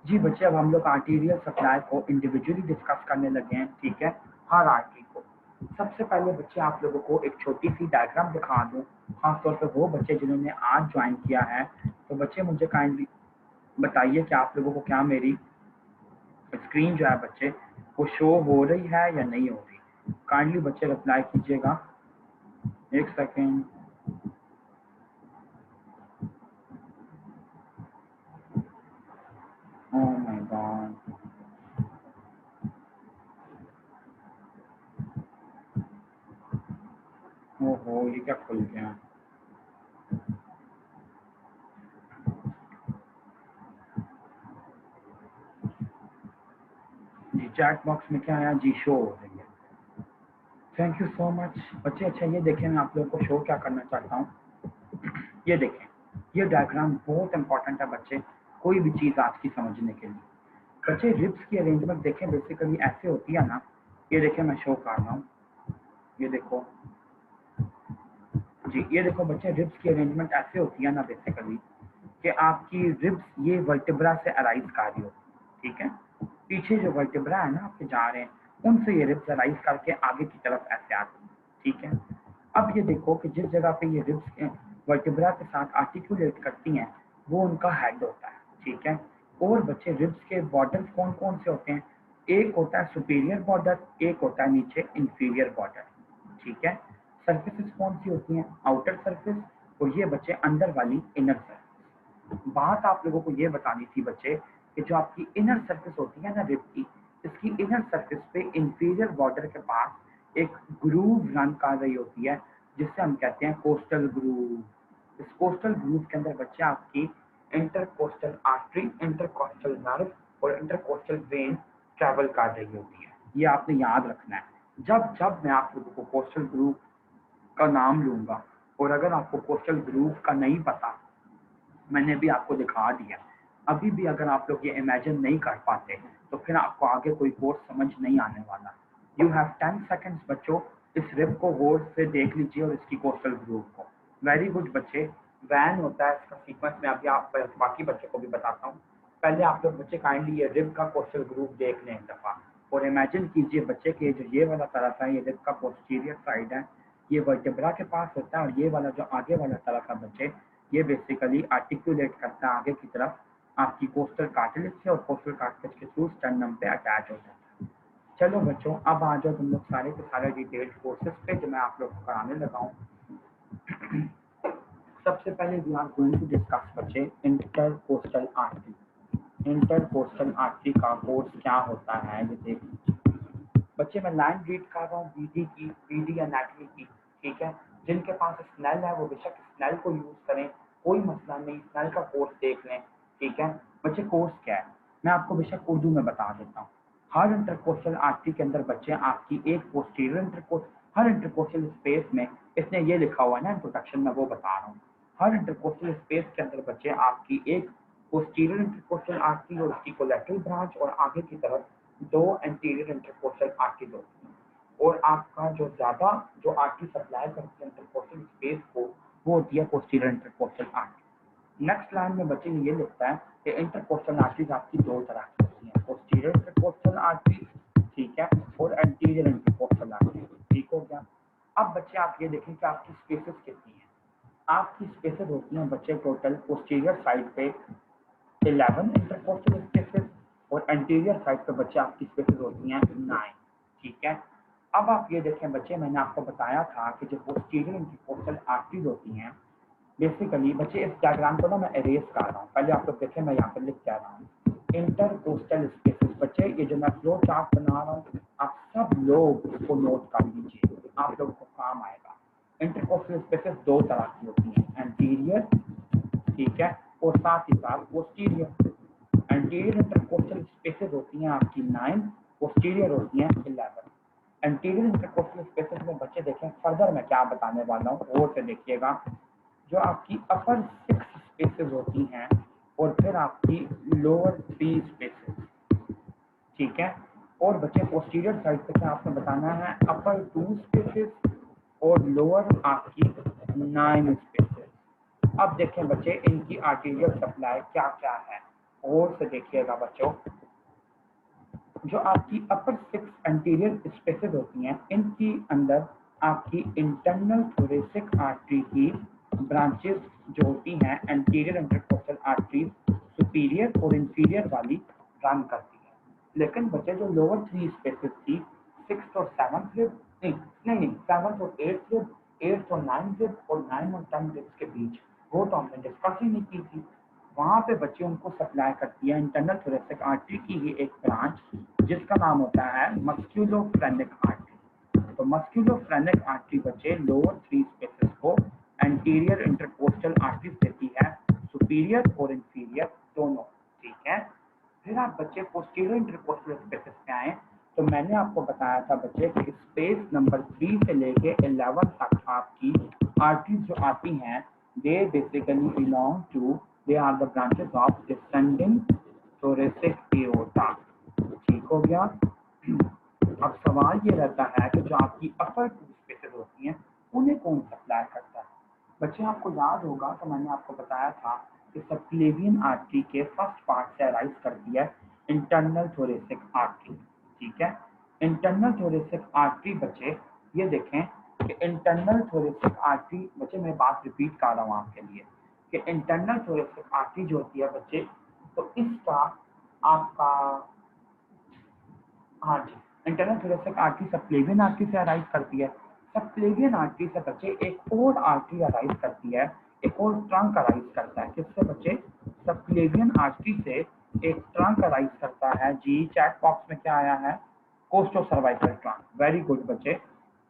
जी बच्चे, अब हम लोग आर्टीरियल सप्लाई को इंडिविजुअली डिस्कस करने लगे हैं, ठीक है, हर आर्टरी को। सबसे पहले बच्चे आप लोगों को एक छोटी सी डायग्राम दिखा दूं, खासतौर पर वो बच्चे जिन्होंने आज ज्वाइन किया है। तो बच्चे मुझे काइंडली बताइए कि आप लोगों को क्या मेरी स्क्रीन जो है बच्चे वो शो हो रही है या नहीं हो रही। काइंडली बच्चे रिप्लाई कीजिएगा। एक सेकेंड। ओह माय गॉड, ओहो ये क्या खुल गया। जी चैट बॉक्स में क्या आया जी, शो हो रही है। थैंक यू सो मच बच्चे। अच्छा ये देखें, मैं आप लोगों को शो क्या करना चाहता हूँ। ये देखें, ये डायग्राम बहुत इंपॉर्टेंट है बच्चे, कोई भी चीज़ आज की समझने के लिए। बच्चे रिब्स की अरेंजमेंट देखें, बेसिकली ऐसे होती है ना। ये देखें मैं शो कर रहा हूँ, ये देखो जी, ये देखो बच्चे, रिब्स की अरेंजमेंट ऐसे होती है ना बेसिकली कि आपकी रिब्स ये वर्टिब्रा से अराइज कर रही होती, ठीक है। पीछे जो वर्टिब्रा है ना आपके जा रहे हैं, उनसे ये रिब्स अराइज करके आगे की तरफ ऐसे आती है, ठीक है। अब ये देखो कि जिस जगह पे ये रिब्स वर्टिब्रा के साथ आर्टिकुलेट करती हैं वो उनका हेड होता है, ठीक है। और बच्चे रिब्स के बॉर्डर कौन कौन से होते हैं, एक होता है सुपीरियर बॉर्डर, एक होता है नीचे इंफीरियर बॉर्डर, ठीक है। सर्फेसिस कौन सी होती हैं, आउटर सरफेस, और ये बच्चे अंदर वाली इनर सरफेस। बात आप लोगों को ये बतानी थी बच्चे कि जो आपकी इनर सरफेस होती है ना रिब की, इसकी इनर सरफेस पे इंफीरियर बॉर्डर के पास एक ग्रूव रन कर रही होती है, जिससे हम कहते हैं कोस्टल ग्रूव। इस कोस्टल ग्रूव के अंदर बच्चे आपकी इंटरकोस्टल आर्टरी, इंटरकोस्टल नर्व और इंटरकोस्टल वेन ट्रैवल कर रही होती है। ये आपने याद रखना है। जब जब मैं आप लोगों को कोस्टल ग्रूव का नाम लूंगा, और अगर आपको कोस्टल ग्रूव का नहीं पता, मैंने भी आपको दिखा दिया, अभी भी अगर आप लोग ये इमेजिन नहीं कर पाते तो फिर आपको आगे कोई कोर्स समझ नहीं आने वाला। यू हैव 10 सेकेंड्स बच्चों, इस रिब को गौर से देख लीजिए और इसकी कोस्टल ग्रूव को। वेरी गुड बच्चे। वैन होता है इसका सीक्वेंस, में अभी आप बाकी बच्चों को भी बताता हूँ। पहले आप लोग बच्चे काइंडली ये रिब का कोस्टल ग्रूव देख लें एक दफा, और इमेजिन कीजिए बच्चे कि जो ये वाला तरफ है ये रिब का पोस्टीरियर साइड है, ये वर्टिब्रा के पास होता है, और ये वाला जो आगे वाला तरफ है बच्चे, ये बेसिकली आर्टिकुलेट करता है आगे की तरफ आपकी कोस्टल कार्टिलेज से, और कोस्टल कार्टिलेज के थ्रू स्टर्नम पे अटैच हो जाता है। चलो बच्चों, अब आ जाओ तुम लोग सारे के सारे डिटेल्ड कोर्सेज पे जो मैं आप लोग को कराने लगा हूँ। सबसे पहले we are going to discuss बच्चे इंटरकोस्टल आर्टरी। इंटरकोस्टल आर्टरी का कोर्स क्या होता है ये देख लीजिए बच्चे। मैं लाइन रीड कर रहा हूँ बीडी की, बीडी एनाटमी की, ठीक है। जिनके पास स्नेल है वो बेशक स्नेल को यूज करें, कोई मसला नहीं, स्नेल का कोर्स देख लें, ठीक है। बच्चे कोर्स क्या है मैं आपको बेशक उर्दू में बता देता हूँ। हर इंटरकोस्टल आर्टरी के अंदर बच्चे आपकी एक पोस्टीरियर इंटरकोस्ट, हर इंटरकोस्टल स्पेस में, इसने ये लिखा हुआ है ना इंट्रोडक्शन में, वो बता रहा हूँ। हर इंटरकोस्टल स्पेस के अंदर बच्चे आपकी एक पोस्टीरियर इंटरकोस्टल आर्टरी और उसकी कोलैटरल ब्रांच, और आगे की तरफ दो एंटीरियर इंटरकोस्टल आर्टरीज होती हैं। और आपका जो ज्यादा जो आर्टरी सप्लाई करती है इंटरकोस्टल स्पेस को, वो होती है posterior intercostal artery. Next line में बच्चे ये लिखता है कि इंटरकोस्टल आर्टरीज आपकी दो तरह की होती हैं, पोस्टीरियर इंटरकोस्टल आर्टरी, ठीक है, और एंटीरियर इंटरकोस्टल आर्टरी, ठीक हो गया। अब बच्चे आप ये देखें कि आपकी स्पेसेस कितनी है। आपकी स्पेसेस होती हैं बच्चे टोटल पोस्टीरियर साइड पे 11 इंटरकोस्टल स्पेसेस, और एंटीरियर साइड पे बच्चे आपकी स्पेसेस होती हैं 9, ठीक है। अब आप ये देखें बच्चे, मैंने आपको बताया था कि जो पोस्टीरियर इंटरकोस्टल आर्टरीज होती हैं, बेसिकली बच्चे इस डायग्राम को ना मैं एरेज कर रहा हूँ, पहले आप लोग देखें, मैं यहाँ पे लिख क्या रहा हूँ। इंटरकोस्टल स्पेसेस बच्चे, ये जो मैं फ्लो चार्ट बना रहा हूँ, आप सब लोग इसको नोट कर लीजिए, आप लोगों को काम आएगा। इंटरकोस्टल स्पेसेस दो तरह की होती हैं, एंटीरियर, ठीक है, और साथ ही साथ पोस्टीरियर। एंटीरियर इंटरकोस्टल स्पेसेस होती हैं आपकी 9, पोस्टीरियर होती हैं 11। एंटीरियर इंटरकोस्टल स्पेसेस में बच्चे देखें फर्दर मैं क्या बताने वाला हूँ, गौर से देखिएगा। जो आपकी अपर 6 स्पेसेस होती हैं, और फिर आपकी लोअर 3 स्पेसेस, ठीक है। और बच्चे पोस्टीरियर साइड पे क्या आपने बताना है, अपर 2 स्पेसेस और लोअर आपकी 9 स्पेसेस। अब देखें बच्चे इनकी आर्टीरियल सप्लाई क्या क्या है। और से देखिएगा बच्चों, जो आपकी अपर 6 एंटीरियर स्पेसेस होती हैं, इनकी अंदर आपकी इंटरनल थोरेसिक आर्टरी की ब्रांचेस जो होती हैं, एंटीरियर इंटरकोस्टल आर्टरीज सुपीरियर और इंफीरियर वाली रन करती है। लेकिन बच्चे जो लोअर 3 स्पेसेस थी, 6th और 7th रिब, नहीं 7th और 8th रिब, 8th और 9th रिब और 9 और 10 रिब्स के बीच, वो तो हमने डिस्कस ही नहीं की थी। वहां पे बच्चे उनको सप्लाई करती है इंटरनल थोरेसिक आर्टरी की ही एक ब्रांच, जिसका नाम होता है मस्क्यूलोफ्रेनिक आर्टरी। तो मस्क्यूलोफ्रेनिक आर्टरी बच्चे लोअर 3 स्पेसेस को एंटीरियर इंटरकोस्टल आर्टरीज देती है, सुपीरियर और इंफीरियर दोनों। ठीक है, फिर आप बच्चे पोस्टीरियर इंटरकोस्टल स्पेसेस पे आए, तो मैंने आपको बताया था बच्चे कि स्पेस नंबर 3 से लेके 11 तक आपकी आर्टरीज जो आती हैं, they basically belong to, they are the branches of descending thoracic aorta. ठीक हो गया। अब सवाल ये रहता है कि जो आपकी अपर 2 स्पेसेस होती हैं, उन्हें कौन सप्लाई करता है। बच्चे आपको याद होगा तो मैंने आपको बताया था कि सबक्लेवियन आर्टरी के फर्स्ट पार्ट से अराइज करती है इंटरनल थोरेसिक आर्टरी। ठीक है, इंटरनल थोरेसिक आर्टरी बच्चे, ये देखें कि इंटरनल थोरेसिक आर्टरी बच्चे, मैं बात रिपीट कर रहा हूँ आपके लिए कि इंटरनल थोरेसिक आर्टरी जो होती है बच्चे, तो इसका आपका, हाँ जी, internal thoracic artery subclavian artery से अराइज करती है। सबक्लेवियन आर्टरी से बच्चे एक और आर्टरी अराइज करती है, एक और ट्रंक अराइज करता है। किससे बच्चे? सबक्लेवियन आर्टरी से एक ट्रंक अराइज करता है जी। चैट बॉक्स में क्या आया है? Costo cervical trunk. Very good बच्चे,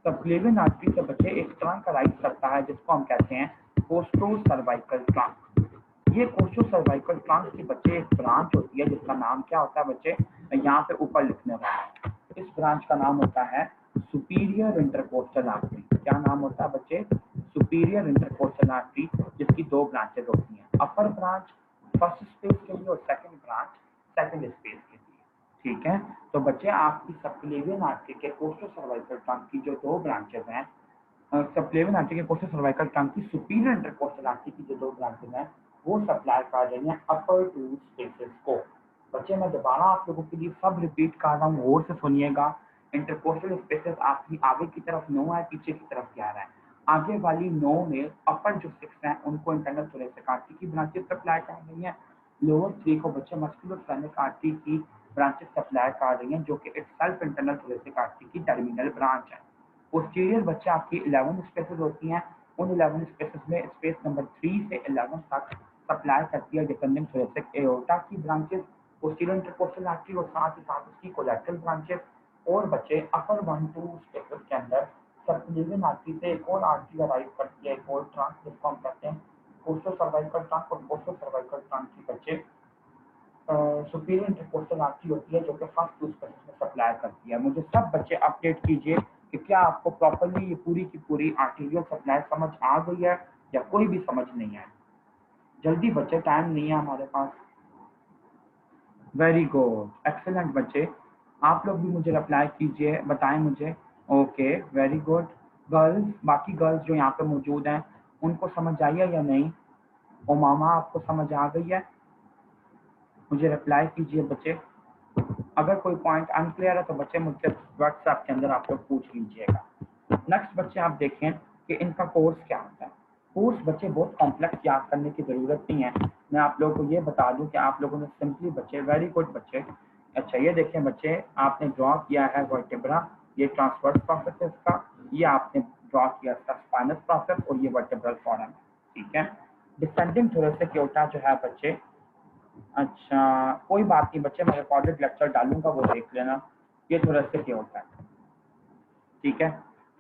सबक्लेवियन आर्टरी से बच्चे एक ट्रंक अराइज करता है जिसको हम कहते हैं कोस्टो सर्वाइकल ट्रंक। ये कोस्टो सर्वाइकल ट्रंक की बच्चे एक ब्रांच होती है जिसका नाम क्या होता है बच्चे, मैं यहाँ पे ऊपर लिखने वाला हूँ। इस ब्रांच का नाम होता है सुपीरियर इंटरकोस्टल आर्टरी। क्या नाम होता है बच्चे? सुपीरियर इंटरकोस्टल आर्टरी, जिसकी 2 ब्रांचेस होती हैं, अपर ब्रांच फर्स्ट स्पेस के लिए और सेकंड ब्रांच सेकंड स्पेस के लिए। ठीक है, तो बच्चे आपकी सबक्लेवियन आर्टरी के कोस्टो सर्वाइकल ट्रंक की जो 2 ब्रांचेस हैं, सबक्लेवियन आर्टरी के कोस्टल सर्वाइकल ट्रंक की सुपीरियर इंटरकोस्टल आर्टरी की जो 2 ब्रांचेस हैं, वो सप्लाई कर रही हैं अपर 2 स्पेसेस को। बच्चे मैं दोबारा आप लोगों के लिए सब रिपीट कर रहा हूँ, गौर से सुनिएगा। इंटरकोस्टल स्पेसेस आपकी आगे की तरफ 9 है, पीछे की तरफ 11 है। आगे वाली 9 में अपर जो 6 हैं उनको इंटरनल थोरेसिक आर्टरी की ब्रांचेस सप्लाई कर रही हैं। लोअर 3 को बच्चे मस्कुलोफ्रेनिक आर्टरी की ब्रांचेस सप्लाई कर रही हैं, जो कि इटसेल्फ इंटरनल थोरेसिक आर्टरी की टर्मिनल ब्रांच है। पोस्टीरियर बच्चे आपकी 11 स्पेसेस होती हैं, उन 11 स्पेसेस में स्पेस नंबर 3 से 11 तक सप्लाई करती है डिसेंडिंग थोरेसिक एओर्टा की ब्रांचेस, पोस्टीरियर इंटरकोस्टल आर्टरी और साथ ही साथ उसकी कोलैटरल ब्रांचेस। और बच्चे अपर 1-2 स्पेसेस के अंदर सबक्लेवियन आर्टरी से एक और आर्टरी अराइव करती है, एक और ट्रंक, जिसको हम कहते हैं कोस्टो सर्वाइकल ट्रंक। और कोस्टो सर्वाइकल ट्रंक की बच्चे सुपीरियर इंटरकोस्टल आर्टरी होती है, जो कि फर्स्ट 2 स्पेसेस में सप्लाई करती है। मुझे सब बच्चे अपडेट कीजिए कि क्या आपको प्रॉपर्ली ये पूरी की पूरी आर्टीरियल सप्लाई समझ आ गई है या कोई भी समझ नहीं है। जल्दी बच्चे, टाइम नहीं है हमारे पास। वेरी गुड, एक्सेलेंट बच्चे, आप लोग भी मुझे रिप्लाई कीजिए, बताएं मुझे। Okay, very good. गर्ल्स, बाकी गर्ल्स जो यहाँ पे मौजूद हैं, उनको समझ आई है या नहीं? ओ मामा, आपको समझ आ गई है? मुझे रिप्लाई कीजिए बच्चे। अगर कोई पॉइंट अनक्लियर है तो बच्चे मुझसे व्हाट्सएप के अंदर आप लोग पूछ लीजिएगा। नेक्स्ट बच्चे आप देखें कि इनका कोर्स क्या होता है। कोर्स बच्चे बहुत कॉम्प्लेक्स याद करने की जरूरत नहीं है। मैं आप लोगों को ये बता दूं कि आप लोगों ने सिंपली बच्चे, वेरी गुड बच्चे। अच्छा, ये देखें बच्चे, आपने ड्रॉ किया है वर्टेब्रा, ये ट्रांसवर्स प्रोसेस है इसका, ये आपने ड्रॉ किया इसका स्पाइनस प्रोसेस, और ये वर्टेब्रल फॉरम। ठीक है, डिसेंडिंग थोरेसिक एओर्टा जो है बच्चे, अच्छा कोई बात नहीं बच्चे, मैं रिकॉर्डेड लेक्चर डालूंगा, वो देख लेना। ये थोरेसिक एओर्टा है। ठीक है,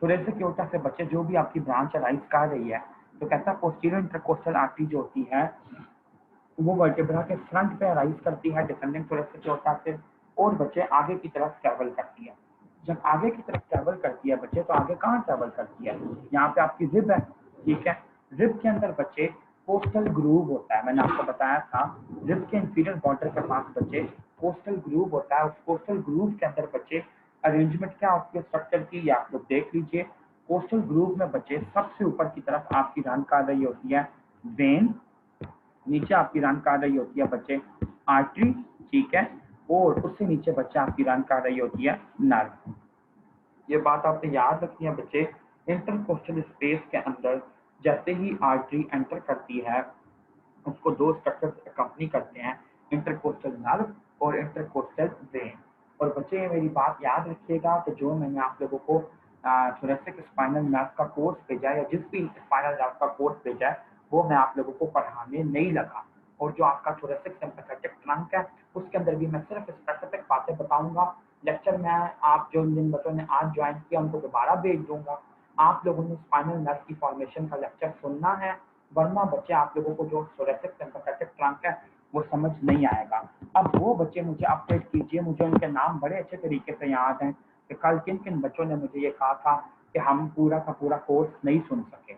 थोरेसिक एओर्टा से बच्चे जो भी आपकी ब्रांच अराइज कर रही है, तो कहता है पोस्टीरियर इंटरकोस्टल आर्टरी जो होती है वो वर्टेब्रा के फ्रंट पे अराइज करती है डिसेंडिंग थोरेसिक एओर्टा से, और बच्चे आगे की तरफ ट्रेवल करती है। जब आगे की तरफ ट्रेवल करती है बच्चे, तो आगे कहाँ ट्रेवल करती है? यहाँ पे आपकी रिब है। ठीक है, रिब के अंदर बच्चे कोस्टल ग्रूव होता है, मैंने आपको बताया था। रिब के इंफीरियर बॉर्डर के पास बच्चे कोस्टल ग्रूव होता है। उस कोस्टल ग्रूव के अंदर बच्चे अरेंजमेंट क्या होती है स्ट्रक्चर की, ये आप लोग देख लीजिए। कोस्टल ग्रूव में बच्चे सबसे ऊपर की तरफ आपकी रन कर रही होती है वेन, नीचे आपकी रन कर रही होती है बच्चे आर्टरी, ठीक है, और उससे नीचे बच्चा आपकी रन कर रही होती है नर्व। ये बात आपने याद रखनी है बच्चे, इंटरकोस्टल स्पेस के अंदर जैसे ही आर्टरी एंटर करती है उसको दो स्ट्रक्चर्स अकम्पनी करते हैं, इंटरकोस्टल नर्व और इंटरकोस्टल वेन। और बच्चे ये मेरी बात याद रखिएगा कि जो मैंने आप लोगों को थोरेसिक स्पाइनल नर्व का कोर्स भेजा है या जिस भी स्पाइनल नर्व का कोर्स भेजा है वो मैं आप लोगों को पढ़ाने नहीं लगा। और जो आपका थोरेसिक सिम्पैथेटिक ट्रंक है उसके अंदर भी मैं सिर्फ स्पेसिफिक बातें बताऊंगा। लेक्चर में आप जो जिन बच्चों ने आज ज्वाइन किया उनको दोबारा भेज दूंगा। आप लोगों ने स्पाइनल नर्व की फॉर्मेशन का लेक्चर सुनना है, वरना बच्चे आप लोगों को जो थोरेसिक सिम्पैथेटिक ट्रंक है वो समझ नहीं आएगा। अब वो बच्चे मुझे अपडेट कीजिए, मुझे उनके नाम बड़े अच्छे तरीके से याद हैं कि कल किन किन बच्चों ने मुझे ये कहा था कि हम पूरा का पूरा कोर्स नहीं सुन सके।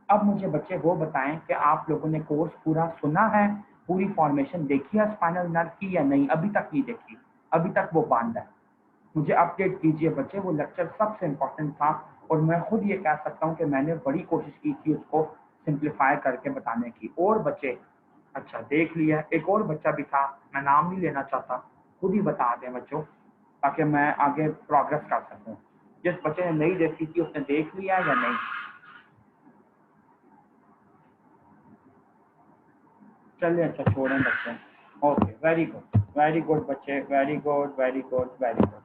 अब मुझे बच्चे वो बताएं कि आप लोगों ने कोर्स पूरा सुना है, पूरी फॉर्मेशन देखी है स्पाइनल नर्व की या नहीं, अभी तक नहीं देखी, अभी तक वो बंद है। मुझे अपडेट कीजिए बच्चे, वो लेक्चर सबसे इम्पोर्टेंट था और मैं खुद ये कह सकता हूँ कि मैंने बड़ी कोशिश की थी उसको सिंप्लीफाई करके बताने की। और बच्चे अच्छा देख लिया, एक और बच्चा भी था, मैं नाम नहीं लेना चाहता, खुद ही बता दें बच्चों ताकि मैं आगे प्रोग्रेस कर सकूं। जिस बच्चे ने नहीं देखी थी उसने देख लिया या नहीं? चलिए अच्छा छोड़ें बच्चे। Okay, very good, very good बच्चे, very good very good very good.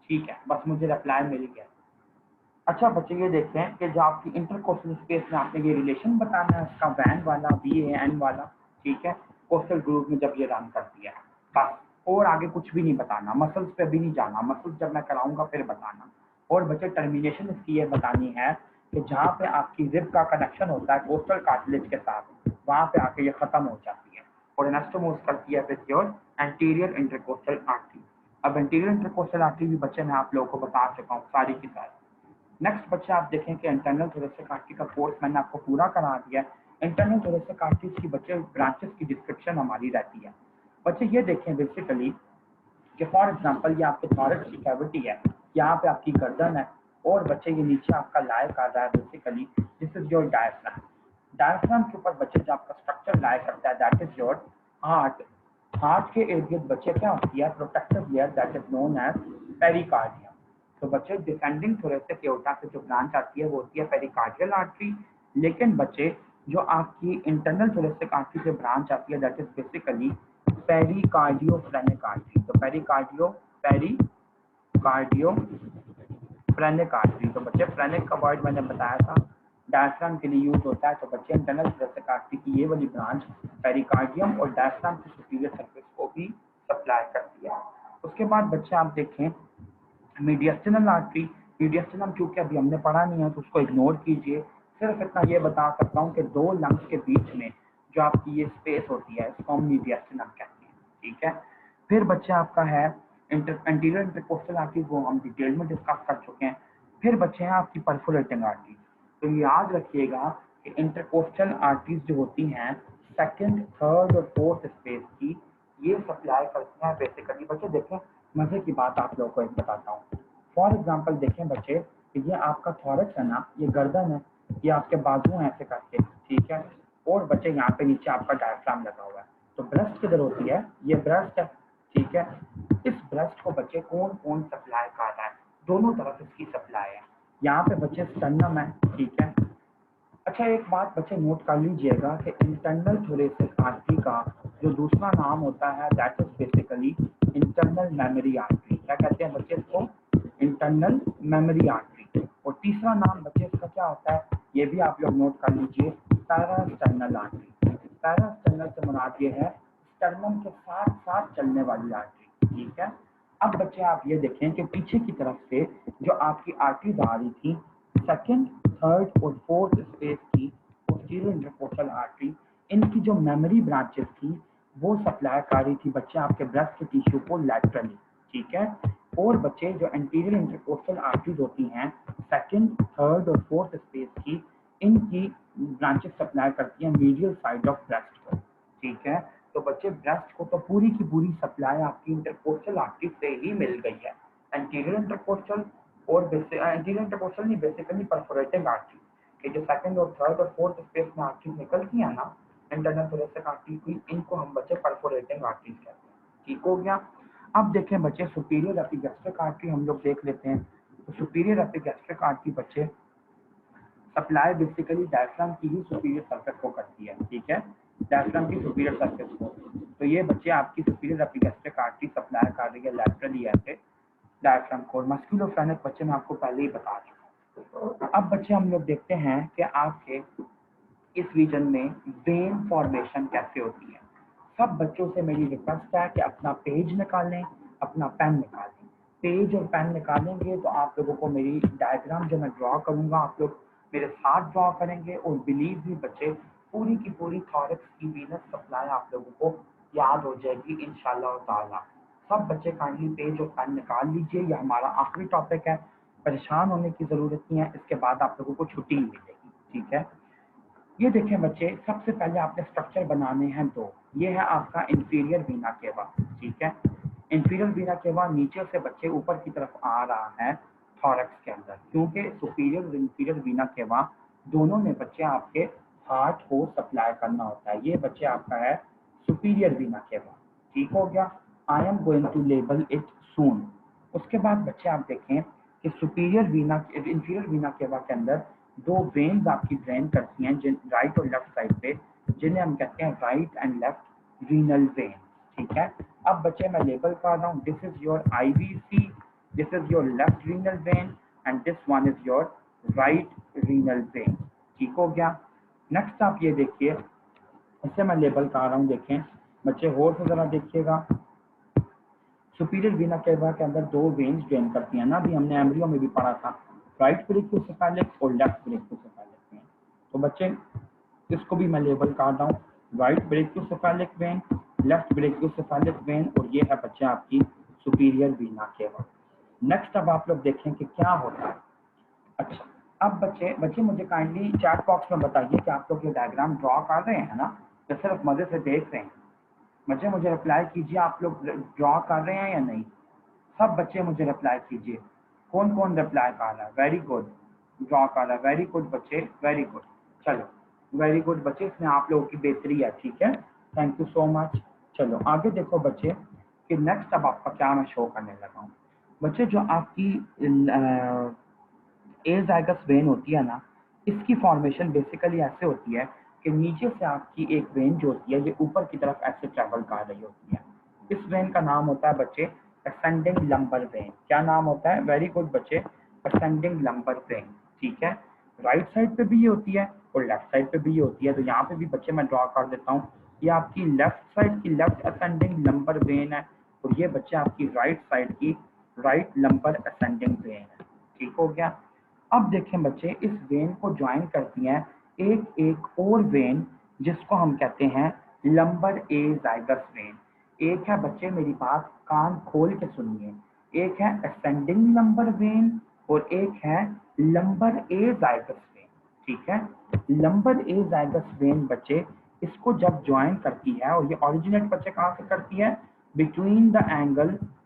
ठीक है, बस मुझे रिप्लाई मिल गया। अच्छा बच्चे ये देखें कि जो आपकी इंटरकोस्टल स्पेस में आपने ये रिलेशन बताना है उसका वैन वाला VAN वाला, ठीक है, कोस्टल ग्रुप में जब ये रन करती है बस, और आगे कुछ भी नहीं बताना, मसल्स पे भी नहीं जाना, मसल्स जब मैं कराऊंगा फिर बताना। और बच्चे टर्मिनेशन इसकी ये बतानी है कि जहाँ पे आपकी रिब का कनेक्शन होता है कोस्टल कार्टिलेज के साथ वहाँ पे आके ये खत्म हो जाती है और एनास्टोमोस करती है with your anterior intercostal artery. अब एंटीरियर इंटरकोस्टल आर्टरी भी बच्चे मैं आप लोगों को बता चुका हूँ सारी की सारी। नेक्स्ट बच्चे आप देखें कि इंटरनल थोरेसिक आर्टरी का कोर्स मैंने आपको पूरा करा दिया है। इंटरनल थोरेसिक आर्टरी की बच्चे ब्रांचेस की डिस्क्रिप्शन हमारी रहती है। बच्चे ये देखें बेसिकली कि फॉर एग्जांपल ये आपके थॉरक्स की कैविटी है, यहाँ पे आपकी गर्दन है और बच्चे ये नीचे आपका लाए कर रहा है basically, this is your diaphragm. Diaphragm के ऊपर बच्चे जो आपका स्ट्रक्चर लाए करता है that is your heart. Heart के इर्द गिर्द बच्चे क्या होती है protective layer that is known as pericardium. तो बच्चे डिसेंडिंग थोरेसिक एओर्टा से जो ब्रांच आती है वो होती है पेरिकार्डियल आर्टरी। लेकिन बच्चे जो आपकी इंटरनल थोरेसिक आर्टरी से ब्रांच आती है दैट इज बेसिकली पेरिकार्डियोफ्रेनिक आर्टरी। तो पेरिकार्डियोफ्रेनिक आर्टरी, तो बच्चे फ्रेनिक का वर्ड मैंने बताया था डायफ्राम के लिए यूज होता है। तो बच्चे इंटरनल थोरेसिक आर्टरी की ये वाली ब्रांच पेरिकार्डियम और डायफ्राम की सुपीरियर सरफेस को भी सप्लाई करती है। उसके बाद बच्चे आप देखें मीडियस्टिनल आर्टरी। मीडियस्टिनम क्योंकि अभी हमने पढ़ा नहीं है तो उसको इग्नोर कीजिए। सिर्फ इतना ये बता सकता हूँ कि दो लंग्स के बीच में जो आपकी ये स्पेस होती है इसको हम मीडियस्टिनम कहते हैं, ठीक है। फिर बच्चे आपका है एंटीरियर इंटरकोस्टल आर्टरी, वो हम डिटेल में डिस्कस कर चुके हैं। फिर बच्चे हैं आपकी परफोरेटिंग आर्टरी। तो याद रखिएगा कि इंटरकोस्टल आर्टरीज जो होती हैं सेकंड, थर्ड और फोर्थ स्पेस की ये सप्लाई करती हैं बेसिकली। बच्चे देखें मजे की बात आप लोगों को एक बताता हूँ। फॉर एग्जाम्पल देखें बच्चे कि ये आपका थॉरक्स है ना, ये गर्दन है, ये आपके बाजू हैं ऐसे करके, ठीक है, और बच्चे यहाँ पे नीचे आपका डायफ्राम लगा हुआ है। तो ब्रेस्ट किधर होती है, ये ब्रेस्ट है, ठीक है। इस ब्रेस्ट को बच्चे कौन कौन सप्लाई कर रहा है, दोनों तरफ इसकी सप्लाई है। यहाँ पे बच्चे स्टर्नम है, ठीक है। अच्छा एक बात बच्चे नोट कर लीजिएगा कि इंटरनल थोरेसिक आर्टरी का जो दूसरा नाम होता है that is basically internal memory artery. क्या कहते हैं बच्चे इसको, इंटरनल मेमोरी आर्टरी। और तीसरा नाम बच्चे इसका क्या होता है ये भी आप लोग नोट कर लीजिए, पैरास्टर्नल आर्टरी। पैरास्टर्नल से मुराद ये है स्टर्नम के साथ साथ चलने वाली आर्टरी, ठीक है। अब बच्चे आप ये देखें कि पीछे की तरफ से जो आपकी आर्टरीज आ रही थी सेकंड, थर्ड और फोर्थ स्पेस की पोस्टीरियर इंटरकोस्टल आर्टरी, इनकी जो मेमोरी ब्रांचेस थी वो सप्लाई कर रही थी बच्चे आपके ब्रेस्ट के टिश्यू को लैटरली, ठीक है। और बच्चे जो एंटीरियर इंटरकोस्टल आर्टरीज होती हैं सेकंड, थर्ड और फोर्थ स्पेस की, इनकी ब्रांचेस सप्लाई करती हैं मीडियल साइड ऑफ ब्रेस्ट को, ठीक है। तो बच्चे ब्रेस्ट को तो पूरी की पूरी सप्लाई आपकी इंटरकोस्टल आर्टरी से ही मिल गई है। एंटीरियर इंटरकोस्टल और एंटीरियर इंटरकोस्टल नहीं बेसिकली परफोरेटिंग आर्टरी, कि जो सेकंड और थर्ड और फोर्थ स्पेस में आर्टरी निकलती है ना इंटरनल थोरेसिक आर्टरी हुई, इनको हम बच्चे परफोरेटिंग आर्टरीज कहते हैं। ठीक हो गया। अब देखें बच्चे सुपीरियर एपिगैस्ट्रिक आर्टरी हम लोग देख लेते हैं। तो सुपीरियर एपिगैस्ट्रिक आर्टरी बच्चे सप्लाई बेसिकली डायफ्राम की ही सुपीरियर सरफेस को करती है। ठीक है, डायफ्राम की सुपीरियर सरफेस को। तो ये बच्चे आपकी सुपीरियर एपिगैस्ट्रिक आर्टरी सप्लाई कर रही है लैटरली ऐसे डायफ्राम को। मस्कुलोफेरेनस बच्चे मैं आपको पहले ही बता चुका हूँ। अब बच्चे हम लोग देखते हैं कि आपके इस रीजन में वेन फॉर्मेशन कैसे होती है। सब बच्चों से मेरी रिक्वेस्ट है कि अपना पेज निकालें, अपना पेन निकालें। पेज और पेन निकालेंगे तो आप लोगों को मेरी डायग्राम जो मैं ड्रॉ करूंगा आप लोग मेरे साथ ड्रॉ करेंगे, और बिलीव भी बच्चे पूरी की पूरी थॉरक्स की वीनस सप्लाई आप लोगों को याद हो जाएगी इंशाल्लाह ताला। सब बच्चे काइंडली पेज और पेन निकाल लीजिए, यह हमारा आखिरी टॉपिक है, परेशान होने की जरूरत नहीं है, इसके बाद आप लोगों को छुट्टी मिलेगी। ठीक है, ये देखें बच्चे, सबसे पहले आपने स्ट्रक्चर बनाने हैं दो। ये है आपका इंफीरियर वीना केवा। ठीक है, इंफीरियर वीना केवा नीचे से बच्चे ऊपर की तरफ आ रहा है थॉरक्स के अंदर, क्योंकि सुपीरियर और इंफीरियर वीना केवा दोनों में बच्चे आपके हार्ट को सप्लाई करना होता है। ये बच्चे आपका है सुपीरियर वीना केवा। ठीक हो गया, I am going to label it soon. उसके बाद बच्चे आप देखें कि सुपीरियर वीना इंफीरियर वीना केवा के अंदर दो वेन्स आपकी ड्रेन करती हैं जिन राइट और लेफ्ट साइड पे, जिन्हें हम कहते हैं right and left renal when. ठीक है, अब बच्चे मैं लेबल कर रहा हूँ, this is your IVC, this is your left renal when and this one is your right renal vein. ठीक हो गया। नेक्स्ट आप ये देखिए, इसे मैं लेबल कर रहा हूँ, देखें बच्चे गौर से जरा देखिएगा। सुपीरियर वीना केवा के अंदर दो वेन्स ड्रेन करती हैं ना, अभी हमने एम्ब्रियो में भी पढ़ा था, राइट ब्रेकियोसेफेलिक और लेफ्ट ब्रेकियोसेफेलिक वेन। तो बच्चे इसको भी मैं लेबल कर रहा हूँ, right brachiocephalic when, left brachiocephalic when, और ये है बच्चे आपकी सुपीरियर वीना केवा। नेक्स्ट अब आप लोग देखें कि क्या होता है। अच्छा, अब बच्चे बच्चे मुझे काइंडली चैट बॉक्स में बताइए कि आप लोग ये डायग्राम ड्रॉ कर रहे हैं ना, या सिर्फ मजे से देख रहे हैं। बच्चे मुझे रिप्लाई कीजिए, आप लोग ड्रॉ कर रहे हैं या नहीं। सब बच्चे मुझे रिप्लाई कीजिए, कौन कौन रिप्लाई कर रहा है। वेरी गुड, ड्रॉ कर रहा है, वेरी गुड बच्चे, वेरी गुड। चलो वेरी गुड बच्चे, इसमें आप लोगों की बेहतरी है। ठीक है, थैंक यू सो मच। चलो आगे देखो बच्चे कि नेक्स्ट अब आपका क्या मैं शो करने लगा हूँ। बच्चे जो आपकी एजाइगस वेन होती है ना, इसकी फॉर्मेशन बेसिकली ऐसे होती है कि नीचे से आपकी एक वेन जो होती है ये ऊपर की तरफ ऐसे ट्रैवल कर रही होती है। इस वेन का नाम होता है बच्चे असेंडिंग लंबर वेन। क्या नाम होता है? वेरी गुड बच्चे, असेंडिंग लंबर वेन। ठीक है, राइट साइड पे भी ये होती है और लेफ्ट साइड पे भी ये होती है। तो यहाँ पे भी बच्चे मैं ड्रॉ कर देता हूँ, ये आपकी लेफ्ट साइड की लेफ्ट असेंडिंग लंबर वेन है, और ये बच्चे आपकी राइट साइड की राइट लंबर असेंडिंग वेन है। ठीक हो गया। अब देखें बच्चे, इस वेन को ज्वाइन करती हैं एक एक और वेन, जिसको हम कहते हैं लंबर ए जाइगस वेन। एक है बच्चे, मेरी बात कान खोल के सुनिए, एक है असेंडिंग लंबर वेन और एक है लंबर ए जाइगस वेन। ठीक है, लंबर ए जाइगस वेन बच्चे इसको जब ज्वाइन करती है, और ये ओरिजिनेट बच्चे कहाँ से करती है? Between the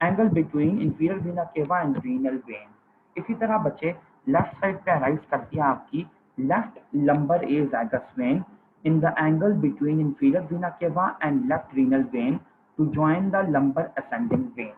angle between inferior vena cava and renal vein. इसी तरह बच्चे लेफ्ट साइड पे अराइज करती है आपकी left lumbar A जाइगस vein in the angle between inferior vena cava and left renal vein to join the lumbar ascending vein.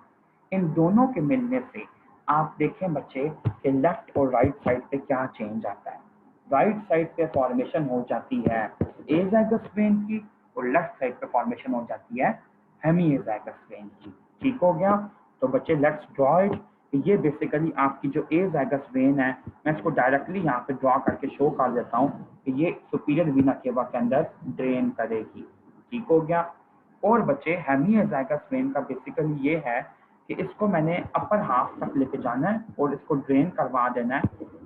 इन दोनों के मिलने से आप देखें बच्चे कि लेफ्ट और राइट साइड पे क्या चेंज आता है। राइट साइड पे फॉर्मेशन हो जाती है ए जाइगस वेन की, और लेफ्ट साइड पे फॉर्मेशन हो जाती है हेमी ए जाइगस वेन की। ठीक हो गया। तो बच्चे लेट्स ड्रॉ इट। ये बेसिकली आपकी जो ए जाइगस वेन है, मैं इसको डायरेक्टली यहाँ पे ड्रॉ करके शो कर देता हूँ कि ये सुपीरियर वीना केवा के अंदर ड्रेन करेगी। ठीक हो गया। और बच्चे हेमी ए जाइगस वेन का बेसिकली ये है कि इसको मैंने अपर हाफ तक लेके जाना है और इसको ड्रेन करवा देना है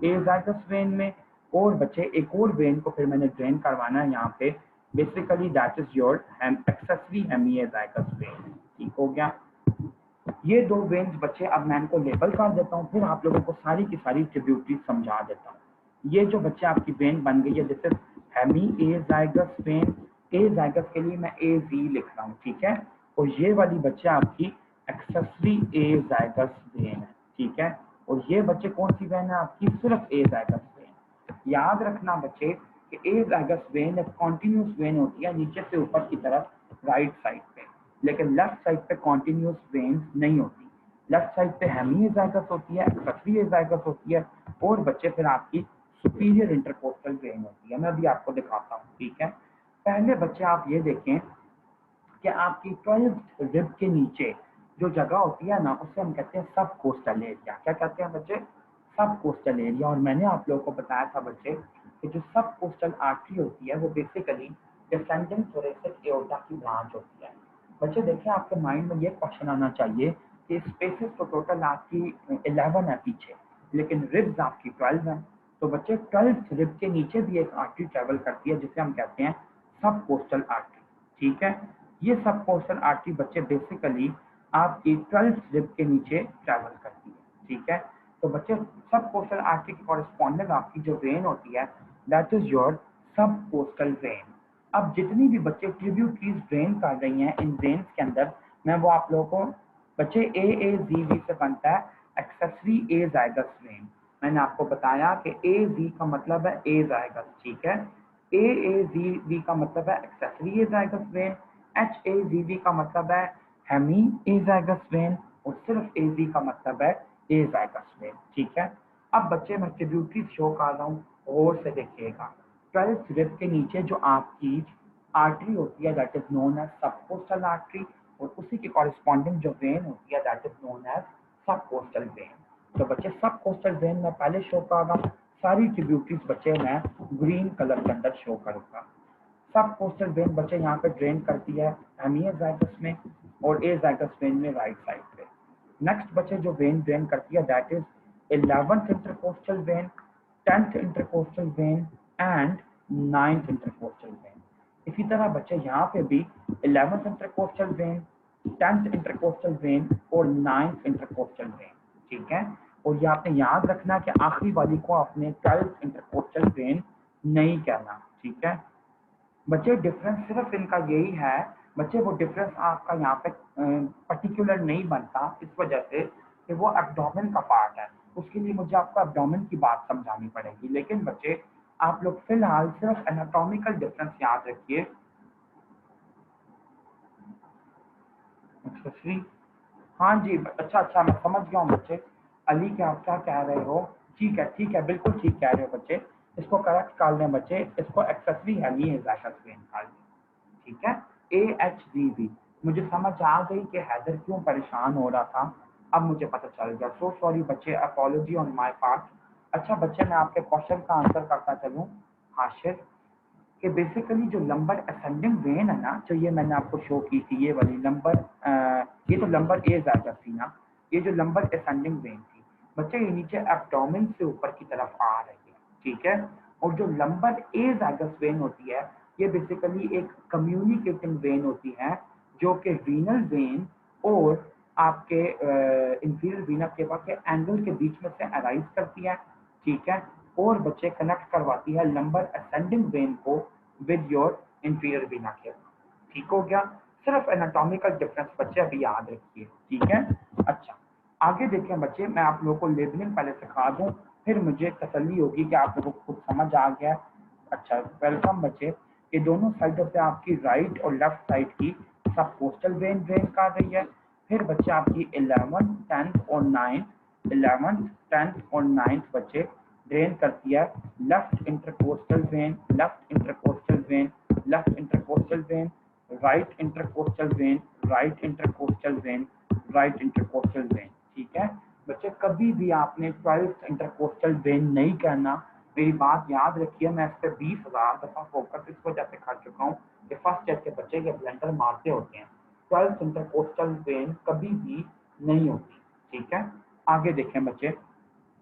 ए जाइगस वेन में। और बच्चे एक और वेन को फिर मैंने ड्रेन करवाना है यहाँ पे, basically that is your accessory Hemy A जाइगस vein. ठीक हो गया। ये दो वेन्स बच्चे अब मैं इनको लेबल कर देता हूँ, फिर आप लोगों को सारी की सारी ट्रिब्यूटरी समझा देता हूँ। ये जो बच्चे आपकी वेन बन गई है, this is Hemy A जाइगस vein. Azygos के लिए मैं ए वी लिख रहा हूँ। ठीक है, और ये वाली बच्चे आपकी एक्सेसरी ए जाइगस वेन है। ठीक है, और ये बच्चे कौन सी वेन है आपकी? सिर्फ ए जाइगस वेन। याद रखना बच्चे, कि ए जाइगस वेन एक कॉन्टिन्यूस वेन होती है नीचे से ऊपर की तरफ राइट साइड पे, लेकिन लेफ्ट साइड पे कॉन्टिन्यूस वेन नहीं होती। लेफ्ट साइड पे हेमी जाइगस होती है, एक्सेसरी जाइगस होती है, और बच्चे फिर आपकी सुपीरियर इंटरकोस्टल वेन होती है। मैं अभी आपको दिखाता हूँ, ठीक है। पहले बच्चे आप ये देखें कि आपकी 12th रिब के नीचे जो जगह होती है ना, उसे हम कहते हैं सब कोस्टल एरिया। क्या कहते हैं बच्चे? सब कोस्टल एरिया। और मैंने आप लोगों को बताया था बच्चे कि जो सब कोस्टल आर्टरी होती है वो बेसिकली डिसेंडेंट थोरेसिक एओर्टा की ब्रांच होती है। बच्चे देखिए, आपके माइंड में ये क्वेश्चन आना चाहिए कि स्पेसेस तो टोटल आपकी 11 है पीछे, लेकिन रिब्स आपकी 12 है। तो बच्चे 12th रिब के नीचे भी एक आर्टरी ट्रेवल करती है जिसे हम कहते हैं सब कोस्टल आर्टरी, ठीक है। ये सब कोस्टल आर्टरी बच्चे बेसिकली आपकी 12th रिब के नीचे ट्रैवल करती है, ठीक है। तो बच्चे सब कोस्टल आर्टरी की कॉरेस्पॉन्डिंग आपकी जो वेन होती है दैट इज योर सब कोस्टल वेन। अब जितनी भी बच्चे ट्रिब्यूटरीज ड्रेन कर रही हैं, इन वेन्स के अंदर मैं वो आप लोगों को बच्चे AAZV से बनता है एक्सेसरी ए जाइगस वेन। मैंने आपको बताया कि AZ का मतलब है ए जाइगस, ठीक है। AAZV का मतलब है एक्सेसरी ए जाइगस वेन, HAZV का मतलब है हेमी ए जाइगस वेन, और सिर्फ AZ का मतलब है ए जाइगस वेन, ठीक है। अब बच्चे मैं ट्रिब्यूटरी शो कर रहा हूँ, और से देखिएगा 12th रिब के नीचे जो आपकी आर्टरी होती है that is known as subcostal artery, और उसी के कॉरेस्पॉन्डिंग जो वेन होती है that is known as subcostal vein. तो बच्चे सब कोस्टल वेन में पहले शो करूंगा, सारी ट्रिब्यूटरीज बच्चे मैं ग्रीन कलर के अंदर शो करूंगा। सब कोस्टल वेन बच्चे यहाँ पे ड्रेन करती है हेमी जाइगस में और ए जाइगस वेन में राइट साइड पे। नेक्स्ट बच्चे जो वेन ड्रेन करती है that is 11th intercostal when, 10th intercostal when and 9th intercostal when. इसी तरह बच्चे यहाँ पे भी 11th intercostal when, 10th intercostal when और 9th इंटरकोस्टल वेन, ठीक है। और ये आपने याद रखना कि आखिरी वाली को आपने 12th इंटरकोस्टल वेन नहीं कहना, ठीक है। बच्चे डिफरेंस सिर्फ इनका यही है बच्चे, वो डिफरेंस आपका यहाँ पे पर्टिकुलर नहीं बनता इस वजह से कि वो एब्डोमेन का पार्ट है, उसके लिए मुझे आपको एब्डोमेन की बात समझानी पड़ेगी। लेकिन बच्चे आप लोग फिलहाल सिर्फ एनाटॉमिकल डिफरेंस याद रखिए। एक्सेसरी, हाँ जी, अच्छा अच्छा मैं समझ गया हूँ बच्चे। अली क्या आप क्या कह रहे हो? ठीक है, बिल्कुल ठीक कह रहे हो बच्चे। इसको करेक्ट कर लें बच्चे, इसको एक्सेसरी है नहीं है निकाल लें, ठीक है। AHZV, मुझे समझ आ गई कि हैदर क्यों परेशान हो रहा था, अब मुझे पता चल गया। सो सॉरी बच्चे, अपॉलॉजी ऑन माय पार्ट। अच्छा बच्चे, मैं आपके क्वेश्चन का आंसर करता चलूँ हाशिर, कि बेसिकली जो लंबर असेंडिंग वेन है ना, जो ये मैंने आपको शो की थी, ये वाली लंबर ये तो लंबर ए जाइगस थी ना, ये जो लंबर असेंडिंग वेन थी बच्चे, ये नीचे एब्डोमेन से ऊपर की तरफ आ रही है, ठीक है। और जो लंबर ए जाइगस वेन होती है ये बेसिकली एक कम्युनिकेटिंग वेन होती है जो कि रीनल वेन और आपके इंफीरियर वीना केवा के एंगल के बीच में से अराइज करती है, ठीक है। और बच्चे कनेक्ट करवाती है लंबर असेंडिंग वेन को विद योर इंफीरियर वीना केवा, ठीक हो गया। सिर्फ एनाटॉमिकल डिफरेंस बच्चे अभी याद रखिए, ठीक है। अच्छा, आगे देखें बच्चे, मैं आप लोगों को लेबलिंग पहले सिखा दूं, फिर मुझे तसल्ली होगी कि आप लोगों को कुछ समझ आ गया। अच्छा, वेलकम बच्चे। ये दोनों साइडों पे आपकी राइट और लेफ्ट साइड की सब कोस्टल वेन ड्रेन कर रही है। फिर बच्चे आपकी 11th 10th और 9th 11th 10th और 9th बच्चे ड्रेन करती है left intercostal when, left intercostal when, left intercostal when, right intercostal when, right intercostal when, right intercostal when, ठीक है। बच्चे कभी भी आपने 12th इंटरकोस्टल वेन नहीं करना, मेरी बात याद रखिए। मैं इस पर 20,000 दफा फोकस इस वजह से कर चुका हूँ कि फर्स्ट ईयर के बच्चे ये ब्लेंडर मारते होते हैं। 12th इंटरकोस्टल वेन कभी भी नहीं होती, ठीक है। आगे देखें बच्चे,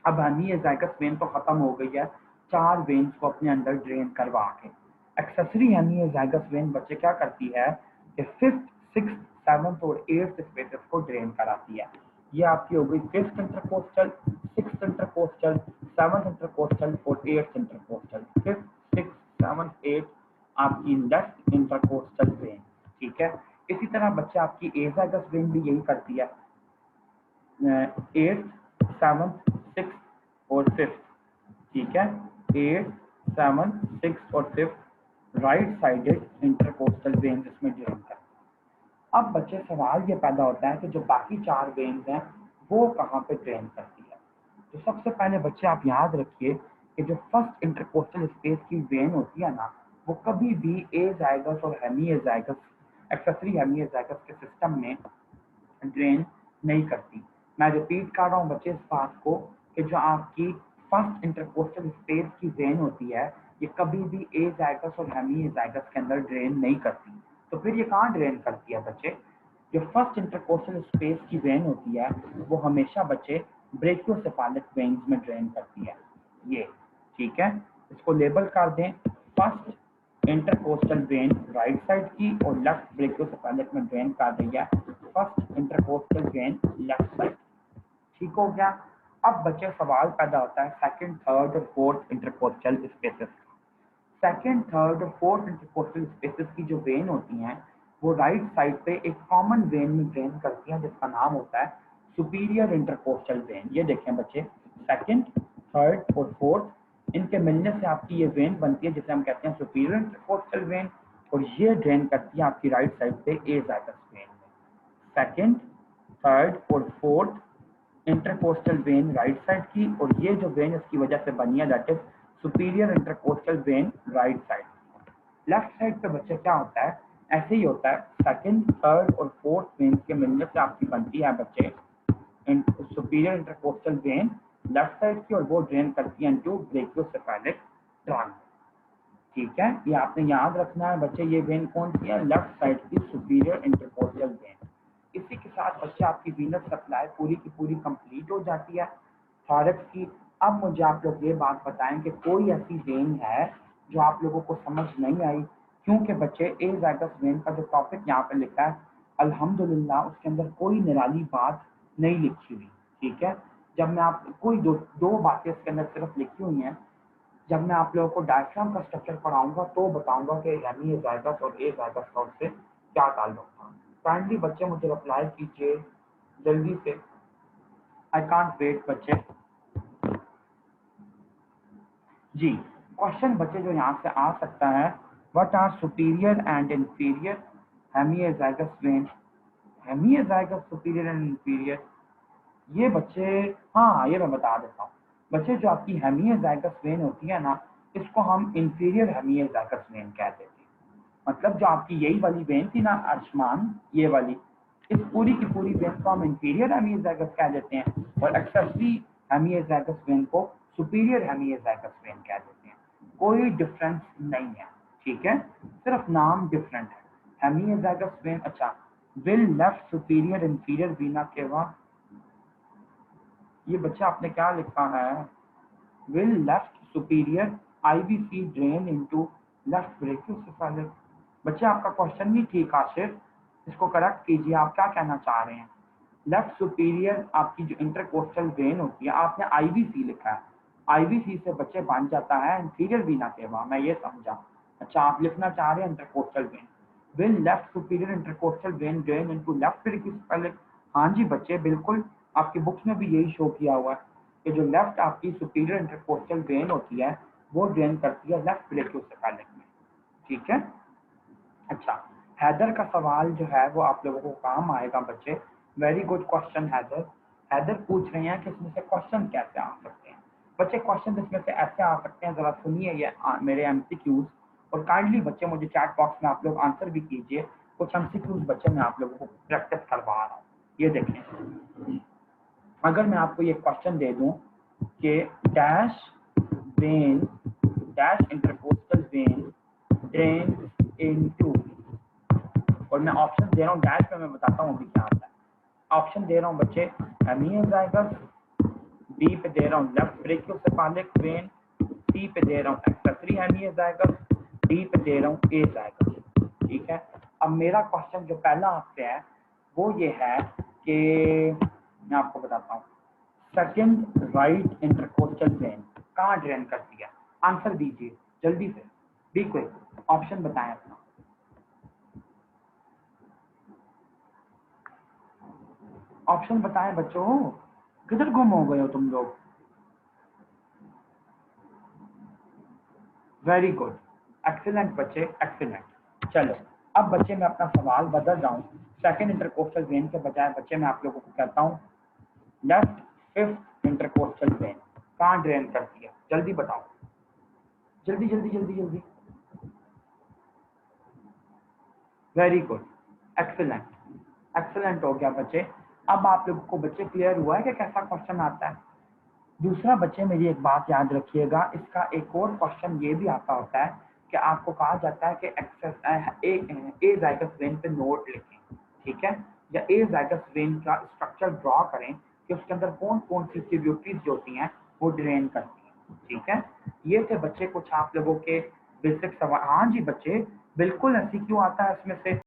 अब हनी जाइगस वेन तो खत्म हो गई है, 4 वेन्स को अपने अंदर ड्रेन करवा के एक्सेसरी हनी जाइगस वेन बच्चे क्या करती है कि 5th 6th 7th और 8th स्पेसेस को ड्रेन कराती है। ये आपकी हो गई 5th intercostal, 6th intercostal, 7th intercostal और 8th intercostal. 5th 6th 7th 8th आपकी लेफ्ट इंटरकोस्टल वेन, ठीक है। इसी तरह बच्चे आपकी एजाइगस वेन भी यही करती है, 8th 7th 6th और 5th, ठीक है। 8th 7, 6 और 5 राइट साइडेड इंटरकोस्टल वेन्स इसमें ड्रेन करते हैं। अब बच्चे सवाल ये पैदा होता है कि जो बाकी 4 वेन्स हैं वो कहाँ पे ड्रेन करती है। तो सबसे पहले बच्चे आप याद रखिए कि जो फर्स्ट इंटरकोस्टल स्पेस की वेन होती है ना, वो कभी भी एजाइगस और हेमीएजाइगस एक्सेसरी हेमीएजाइगस के सिस्टम में ड्रेन नहीं करती। मैं रिपीट कर रहा हूँ बच्चे इस बात को कि जो आपकी फर्स्ट इंटरकोस्टल स्पेस की वेन होती है ये कभी भी एजाइगस और हेमीएजाइगस के अंदर ड्रेन नहीं करती। तो फिर ये कहाँ ड्रेन करती है बच्चे? जो फर्स्ट इंटरकोस्टल स्पेस की वेन होती है वो हमेशा बच्चे ब्रेकियोसेफालिक वेन्स में ड्रेन करती है। ये ठीक है, इसको लेबल कर दें, first intercostal when right side की और लेफ्ट ब्रेकियोसेफालिक में ड्रेन कर रही है first intercostal when left side. ठीक हो गया। अब बच्चे सवाल पैदा होता है सेकंड, थर्ड और fourth intercostal spaces. Second, third और फोर्थ इंटरकोस्टल स्पेसेस की जो वेन होती हैं वो राइट साइड पे एक कॉमन वेन में ड्रेन करती हैं जिसका नाम होता है सुपीरियर इंटरकोस्टल वेन। ये देखें बच्चे, सेकंड, थर्ड और फोर्थ इनके मिलने से आपकी ये वेन बनती है जिसे हम कहते हैं सुपीरियर इंटरकोस्टल वेन, और ये ड्रेन करती है आपकी राइट साइड पे एजाइगस वेन में। सेकंड, थर्ड और fourth intercostal when right side की, और ये जो वेन इसकी वजह से बनी है that is superior intercostal when right side. Left side पे बच्चे क्या होता है, ऐसे ही होता है, सेकंड, थर्ड और फोर्थ वेन के मिलने से आपकी बनती है बच्चे superior intercostal when left side की, और वो ड्रेन करती है इनटू ब्रेकियोसेफालिक ट्रंक। ठीक है, ये आपने याद रखना है बच्चे, ये वेन कौन सी है? लेफ्ट साइड की सुपीरियर इंटरकोस्टल वेन। इसी के साथ बच्चे आपकी वीनस सप्लाई पूरी की पूरी कंप्लीट हो जाती है थॉरक्स की। अब मुझे आप लोग ये बात बताएं कि कोई ऐसी वेन है जो आप लोगों को समझ नहीं आई? क्योंकि बच्चे एजाइगस वेन का जो टॉपिक यहाँ पे लिखा है अल्हम्दुलिल्लाह उसके अंदर कोई निराली बात नहीं लिखी हुई। ठीक है, जब मैं आप कोई दो बातें इसके अंदर सिर्फ लिखी हुई हैं। जब मैं आप लोगों को डायफ्राम का स्ट्रक्चर पढ़ाऊंगा तो बताऊंगा कि हेमी एजाइगस और एजाइगस का उससे क्या ताल्लुक था। काइंडली बच्चे मुझे रिप्लाई कीजिए जल्दी से, आई कांट वेट बच्चे। जी, क्वेश्चन बच्चे जो यहाँ से आ सकता है, what are superior and inferior hemiazygos vein? Hemiazygos superior and inferior, ये बच्चे, हाँ ये मैं बता देता हूँ बच्चे, जो आपकी हेमीएजाइगस वेन होती है ना इसको हम इंफीरियर हेमीएजाइगस वेन कहते थे। मतलब जो आपकी यही वाली वेन थी ना आयुष्मान, ये वाली, इस पूरी की पूरी वेन को हम इंफीरियर हेमीएजाइगस कह देते हैं, और एक्सेसरी हेमीएजाइगस वेन को सुपीरियर हेमीएजाइगस वेन कह देते हैं। कोई डिफरेंस नहीं है, ठीक है, सिर्फ नाम डिफरेंट है। हेमीएजाइगस वेन, अच्छा, will left superior inferior vena cava, ये बच्चा आपने क्या लिखा है? Will left superior IVC drain into left brachiocephalic. बच्चे आपका क्वेश्चन नहीं ठीक आशिफ, इसको करेक्ट कीजिए, आप क्या कहना चाह रहे हैं? लेफ्ट सुपीरियर आपकी जो इंटरकोस्टल वेन होती है, आपने आईवीसी लिखा है, आईवीसी से बच्चे बन जाता है इंफीरियर वीना केवा, मैं ये समझा। अच्छा, आप लिखना चाह रहे हैं intercostal vein, will left superior intercostal vein drain into left brachiocephalic. हाँ जी बच्चे, बिल्कुल, आपकी बुक्स में भी यही शो किया हुआ है कि जो लेफ्ट आपकी सुपीरियर इंटरकोस्टल वेन होती है वो ड्रेन करती है लेफ्ट ब्रेकियोसेफालिक में। ठीक है, अच्छा, हैदर का सवाल जो है वो आप लोगों को काम आएगा बच्चे। Very good question Haider. Haider पूछ रहे हैं कि इसमें से क्वेश्चन कैसे आ सकते हैं। बच्चे क्वेश्चन इसमें से ऐसे आ सकते हैं, जरा सुनिए ये मेरे एमसीक्यूज, और काइंडली बच्चे मुझे चैट बॉक्स में आप लोग आंसर भी कीजिए। कुछ एमसीक्यूज बच्चे मैं आप लोगों को प्रैक्टिस करवा रहा हूँ। ये देखें, अगर मैं आपको ये क्वेश्चन दे दूं कि dash when dash intercostal vein drain into, और मैं ऑप्शन दे रहा हूँ, डैश में मैं बताता हूँ अभी क्या आता है। ऑप्शन दे रहा हूँ बच्चे, हेमीएजाइगस, बी पे दे रहा हूँ लेफ्ट ब्रेकियोसेफालिक वेन, सी पे दे रहा हूँ एक्सेसरी हेमीएजाइगस, डी पे दे रहा हूँ एजाइगस। ठीक है, अब मेरा क्वेश्चन जो पहला आपसे है वो ये है कि मैं आपको बताता हूँ, सेकंड राइट इंटरकोस्टल वेन कहाँ ड्रेन करती है? आंसर दीजिए जल्दी से, बी क्विक, ऑप्शन बताएं अपना। ऑप्शन बताएं बच्चों, किधर गुम हो गए हो तुम लोग? वेरी गुड, एक्सीलेंट बच्चे, एक्सीलेंट। चलो अब बच्चे मैं अपना सवाल बदल रहा हूँ, सेकेंड इंटरकोस्टल वेन के बजाय बच्चे मैं आप लोगों को कहता हूँ लेफ्ट फिफ्थ इंटरकोस्टल वेन कहाँ ड्रेन करती है, जल्दी बताओ, जल्दी जल्दी जल्दी जल्दी। वेरी गुड, एक्सीलेंट, एक्सीलेंट हो गया बच्चे। अब आप लोगों को बच्चे क्लियर हुआ है कि कैसा क्वेश्चन आता है। दूसरा बच्चे मेरी एक बात याद रखिएगा, इसका एक और क्वेश्चन ये भी आता होता है कि आपको कहा जाता है कि ए जाइगस वेन पे नोट लिखें, ठीक है, या ए जाइगस वेन का स्ट्रक्चर ड्रॉ करें कि उसके अंदर कौन कौन सी ट्रिब्यूटरीज जो होती हैं वो ड्रेन करती हैं, ठीक है। ये थे बच्चे कुछ आप लोगों के बेसिक सवाल। हाँ जी बच्चे, बिल्कुल ऐसी क्यों आता है इसमें से